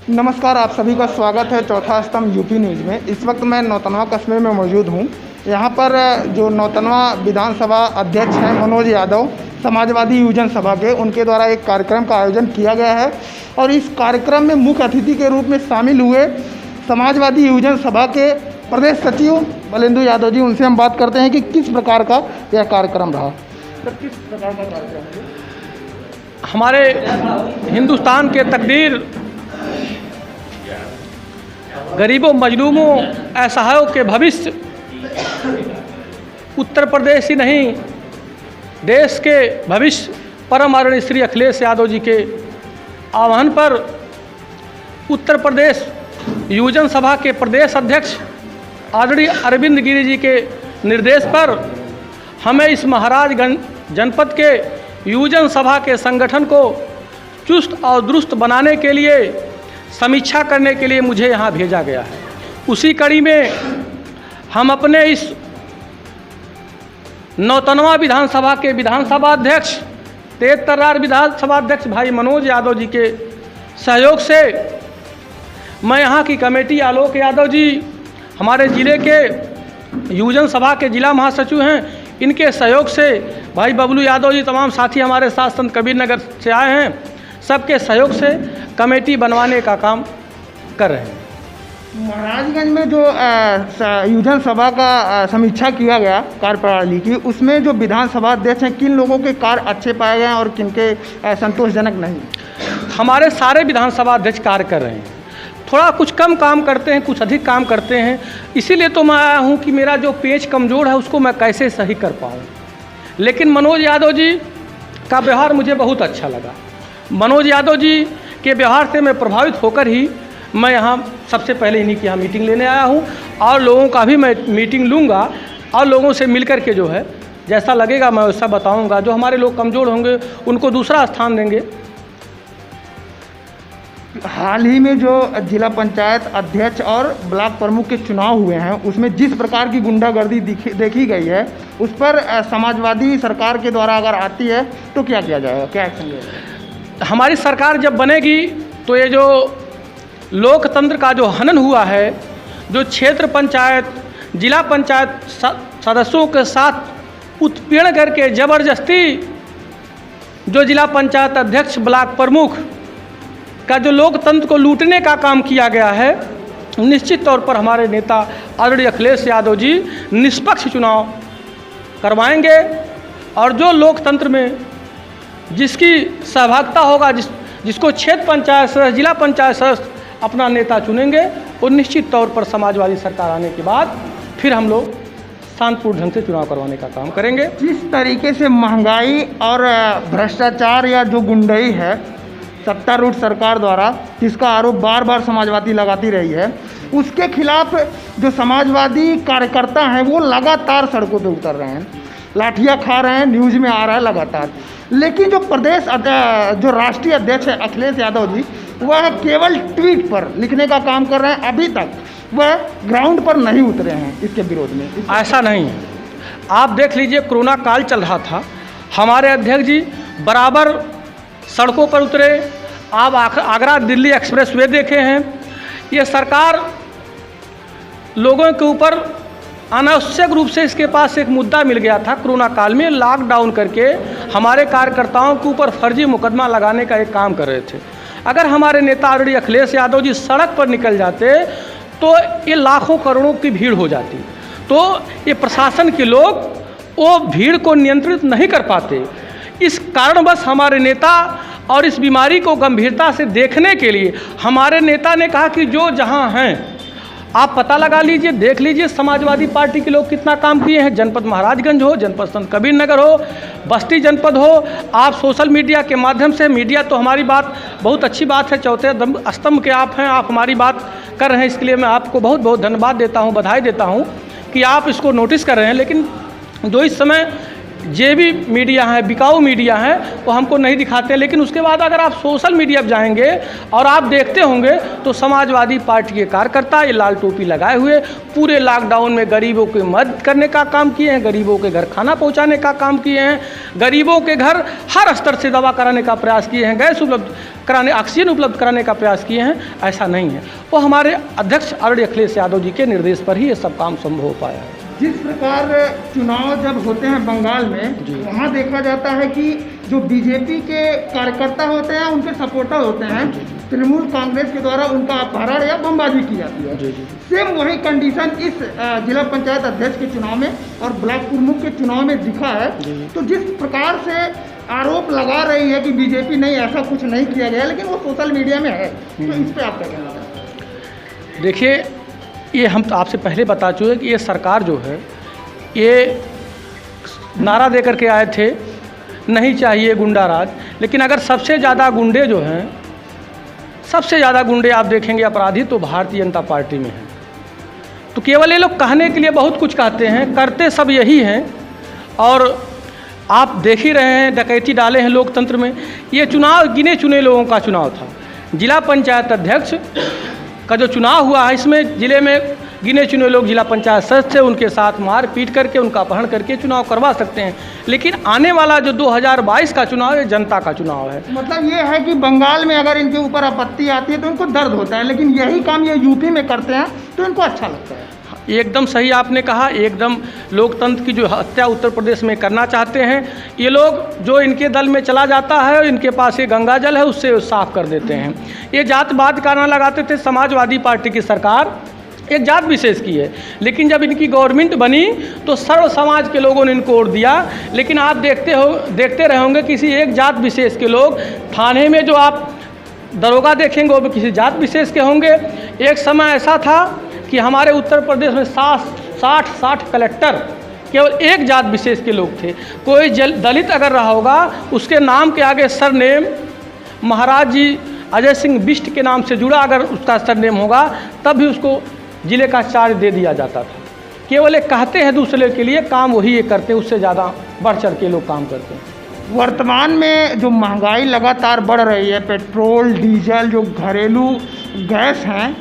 नमस्कार, आप सभी का स्वागत है चौथा स्तंभ यूपी न्यूज़ में। इस वक्त मैं नौतनवा कस्बे में मौजूद हूँ। यहाँ पर जो नौतनवा विधानसभा अध्यक्ष हैं मनोज यादव, समाजवादी युवजन सभा के, उनके द्वारा एक कार्यक्रम का आयोजन किया गया है और इस कार्यक्रम में मुख्य अतिथि के रूप में शामिल हुए समाजवादी युवजन सभा के प्रदेश सचिव बलेंदु यादव जी। उनसे हम बात करते हैं कि किस प्रकार का यह कार्यक्रम रहा। सर, किस प्रकार का कार्यक्रम? हमारे हिंदुस्तान के तकदीर, गरीबों, मजलूमों, असहायों के भविष्य, उत्तर प्रदेश ही नहीं देश के भविष्य परम आदरणीय श्री अखिलेश यादव जी के आह्वान पर उत्तर प्रदेश युवजन सभा के प्रदेश अध्यक्ष आदरणीय अरविंद गिरी जी के निर्देश पर हमें इस महाराजगंज जनपद के युवजन सभा के संगठन को चुस्त और दुरुस्त बनाने के लिए समीक्षा करने के लिए मुझे यहाँ भेजा गया है। उसी कड़ी में हम अपने इस नौतनवा विधानसभा के विधानसभा अध्यक्ष, तेज तर्रार विधानसभा अध्यक्ष भाई मनोज यादव जी के सहयोग से मैं यहाँ की कमेटी, आलोक यादव जी हमारे ज़िले के युवजन सभा के जिला महासचिव हैं, इनके सहयोग से भाई बबलू यादव जी, तमाम साथी हमारे साथ संत कबीर नगर से आए हैं, सबके सहयोग से कमेटी बनवाने का काम कर रहे हैं। महाराजगंज में जो युवजन सभा का समीक्षा किया गया कार्यप्रणाली की, उसमें जो विधानसभा अध्यक्ष हैं, किन लोगों के कार्य अच्छे पाए गए हैं और किनके संतोषजनक नहीं? हमारे सारे विधानसभा अध्यक्ष कार्य कर रहे हैं। थोड़ा कुछ कम काम करते हैं, कुछ अधिक काम करते हैं। इसीलिए तो मैं आया हूँ कि मेरा जो पेज कमज़ोर है उसको मैं कैसे सही कर पाऊँ। लेकिन मनोज यादव जी का व्यवहार मुझे बहुत अच्छा लगा। मनोज यादव जी के व्यवहार से मैं प्रभावित होकर ही मैं यहाँ सबसे पहले इन्हीं की यहाँ मीटिंग लेने आया हूँ और लोगों का भी मैं मीटिंग लूँगा और लोगों से मिलकर के जो है जैसा लगेगा मैं वैसा बताऊँगा। जो हमारे लोग कमज़ोर होंगे उनको दूसरा स्थान देंगे। हाल ही में जो जिला पंचायत अध्यक्ष और ब्लॉक प्रमुख के चुनाव हुए हैं, उसमें जिस प्रकार की गुंडागर्दी देखी गई है, उस पर समाजवादी सरकार के द्वारा अगर आती है तो क्या किया जाएगा, क्या एक्शन लिया? हमारी सरकार जब बनेगी तो ये जो लोकतंत्र का जो हनन हुआ है, जो क्षेत्र पंचायत, जिला पंचायत सदस्यों के साथ उत्पीड़न करके ज़बरदस्ती जो जिला पंचायत अध्यक्ष, ब्लॉक प्रमुख का जो लोकतंत्र को लूटने का काम किया गया है, निश्चित तौर पर हमारे नेता आदरणीय अखिलेश यादव जी निष्पक्ष चुनाव करवाएंगे और जो लोकतंत्र में जिसकी सहभागिता होगा, जिसको क्षेत्र पंचायत सदस्य, जिला पंचायत सदस्य अपना नेता चुनेंगे, और निश्चित तौर पर समाजवादी सरकार आने के बाद फिर हम लोग शांतिपूर्ण ढंग से चुनाव करवाने का काम करेंगे। जिस तरीके से महंगाई और भ्रष्टाचार या जो गुंडई है सत्तारूढ़ सरकार द्वारा, जिसका आरोप बार बार समाजवादी लगाती रही है, उसके खिलाफ जो समाजवादी कार्यकर्ता हैं वो लगातार सड़कों पे उतर रहे हैं, लाठियाँ खा रहे हैं, न्यूज़ में आ रहा है लगातार। लेकिन जो प्रदेश जो राष्ट्रीय अध्यक्ष है अखिलेश यादव जी, वह केवल ट्वीट पर लिखने का काम कर रहे हैं। अभी तक वह ग्राउंड पर नहीं उतरे हैं इसके विरोध में। ऐसा नहीं है। आप देख लीजिए, कोरोना काल चल रहा था, हमारे अध्यक्ष जी बराबर सड़कों पर उतरे। आप आगरा दिल्ली एक्सप्रेस वे देखे हैं। ये सरकार लोगों के ऊपर अनावश्यक रूप से, इसके पास एक मुद्दा मिल गया था कोरोना काल में, लॉकडाउन करके हमारे कार्यकर्ताओं के ऊपर फर्जी मुकदमा लगाने का एक काम कर रहे थे। अगर हमारे नेता आदरणीय अखिलेश यादव जी सड़क पर निकल जाते तो ये लाखों करोड़ों की भीड़ हो जाती। तो ये प्रशासन के लोग वो भीड़ को नियंत्रित नहीं कर पाते। इस कारणवश हमारे नेता और इस बीमारी को गंभीरता से देखने के लिए हमारे नेता ने कहा कि जो जहां हैं आप पता लगा लीजिए, देख लीजिए समाजवादी पार्टी के लोग कितना काम किए हैं। जनपद महाराजगंज हो, जनपद संत कबीर नगर हो, बस्ती जनपद हो, आप सोशल मीडिया के माध्यम से, मीडिया तो हमारी बात बहुत अच्छी बात है, चौथे स्तंभ के आप हैं, आप हमारी बात कर रहे हैं, इसके लिए मैं आपको बहुत बहुत धन्यवाद देता हूँ, बधाई देता हूँ कि आप इसको नोटिस कर रहे हैं। लेकिन जो इस समय जे भी मीडिया है, बिकाऊ मीडिया है, वो हमको नहीं दिखाते। लेकिन उसके बाद अगर आप सोशल मीडिया पर जाएंगे और आप देखते होंगे तो समाजवादी पार्टी के कार्यकर्ता ये लाल टोपी लगाए हुए पूरे लॉकडाउन में गरीबों की मदद करने का काम किए हैं, गरीबों के घर खाना पहुंचाने का काम किए हैं, गरीबों के घर हर स्तर से दवा कराने का प्रयास किए हैं, गैस उपलब्ध कराने, ऑक्सीजन उपलब्ध कराने का प्रयास किए हैं। ऐसा नहीं है, वो हमारे अध्यक्ष आदरणीय अखिलेश यादव जी के निर्देश पर ही ये सब काम संभव हो पाया है। जिस प्रकार चुनाव जब होते हैं बंगाल में, वहाँ देखा जाता है कि जो बीजेपी के कार्यकर्ता होते हैं, उनके सपोर्टर होते हैं, तृणमूल कांग्रेस के द्वारा उनका अपहरण या बमबाजी की जाती है। सेम वही कंडीशन इस जिला पंचायत अध्यक्ष के चुनाव में और ब्लॉक प्रमुख के चुनाव में दिखा है। तो जिस प्रकार से आरोप लगा रही है कि बीजेपी नहीं, ऐसा कुछ नहीं किया गया, लेकिन वो सोशल मीडिया में है, तो इस पर आप क्या कहना चाहते हैं? देखिए, ये हम तो आपसे पहले बता चुके कि ये सरकार जो है, ये नारा दे करके आए थे नहीं चाहिए गुंडा राज, लेकिन अगर सबसे ज़्यादा गुंडे जो हैं, सबसे ज़्यादा गुंडे आप देखेंगे अपराधी तो भारतीय जनता पार्टी में हैं। तो केवल ये लोग कहने के लिए बहुत कुछ कहते हैं, करते सब यही हैं। और आप देख ही रहे हैं डकैती डाले हैं लोकतंत्र में। ये चुनाव गिने चुने लोगों का चुनाव था। जिला पंचायत अध्यक्ष का जो चुनाव हुआ है, इसमें ज़िले में गिने चुने लोग जिला पंचायत सदस्य, उनके साथ मार पीट करके, उनका अपहरण करके चुनाव करवा सकते हैं। लेकिन आने वाला जो 2022 का चुनाव है, जनता का चुनाव है। मतलब ये है कि बंगाल में अगर इनके ऊपर आपत्ति आती है तो इनको दर्द होता है, लेकिन यही काम ये यूपी में करते हैं तो इनको अच्छा लगता है। एकदम सही आपने कहा, एकदम लोकतंत्र की जो हत्या उत्तर प्रदेश में करना चाहते हैं ये लोग, जो इनके दल में चला जाता है और इनके पास ये गंगा जल है उससे साफ कर देते हैं। ये जातवाद का नारा लगाते थे, समाजवादी पार्टी की सरकार एक जात विशेष की है, लेकिन जब इनकी गवर्नमेंट बनी तो सर्व समाज के लोगों ने इनको वोट दिया। लेकिन आप देखते रहे होंगे किसी एक जात विशेष के लोग थाने में, जो आप दरोगा देखेंगे वो भी किसी जात विशेष के होंगे। एक समय ऐसा था कि हमारे उत्तर प्रदेश में 60 कलेक्टर केवल एक जात विशेष के लोग थे। कोई दलित अगर रहा होगा, उसके नाम के आगे सरनेम महाराज जी अजय सिंह बिष्ट के नाम से जुड़ा अगर उसका सरनेम होगा, तब भी उसको जिले का चार्ज दे दिया जाता था। केवल एक कहते हैं दूसरे के लिए, काम वही ये करते हैं, उससे ज़्यादा बढ़ चढ़ के लोग काम करते हैं। वर्तमान में जो महंगाई लगातार बढ़ रही है, पेट्रोल डीजल, जो घरेलू गैस हैं,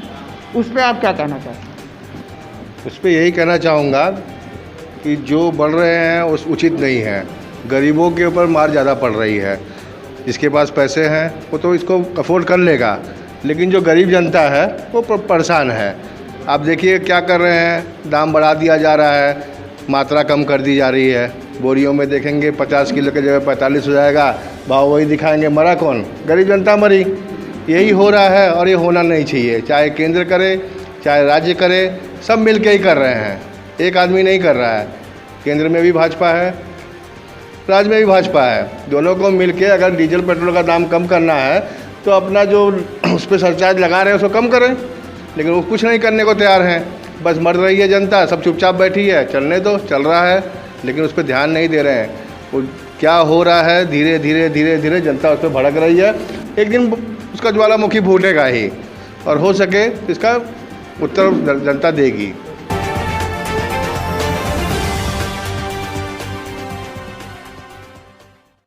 उस पर आप क्या कहना चाहते हैं? उस पर यही कहना चाहूँगा कि जो बढ़ रहे हैं उस उचित नहीं है। गरीबों के ऊपर मार ज़्यादा पड़ रही है। जिसके पास पैसे हैं वो तो इसको अफोर्ड कर लेगा, लेकिन जो गरीब जनता है वो परेशान है। आप देखिए क्या कर रहे हैं, दाम बढ़ा दिया जा रहा है, मात्रा कम कर दी जा रही है। बोरियों में देखेंगे 50 किलो की जगह 45 हो जाएगा, भाव वही दिखाएंगे, मरा कौन? गरीब जनता मरी। यही हो रहा है और ये होना नहीं चाहिए। चाहे केंद्र करे चाहे राज्य करे, सब मिल के ही कर रहे हैं, एक आदमी नहीं कर रहा है। केंद्र में भी भाजपा है, राज्य में भी भाजपा है। दोनों को मिल के अगर डीजल पेट्रोल का दाम कम करना है तो अपना जो उस पर सरचार्ज लगा रहे हैं उसको कम करें, लेकिन वो कुछ नहीं करने को तैयार हैं। बस मर रही है जनता, सब चुपचाप बैठी है, चलने दो, चल रहा है, लेकिन उस पर ध्यान नहीं दे रहे हैं। वो क्या हो रहा है, धीरे धीरे धीरे धीरे जनता उस पर भड़क रही है। एक दिन उसका ज्वालामुखी फूटेगा ही, और हो सके इसका उत्तर जनता देगी।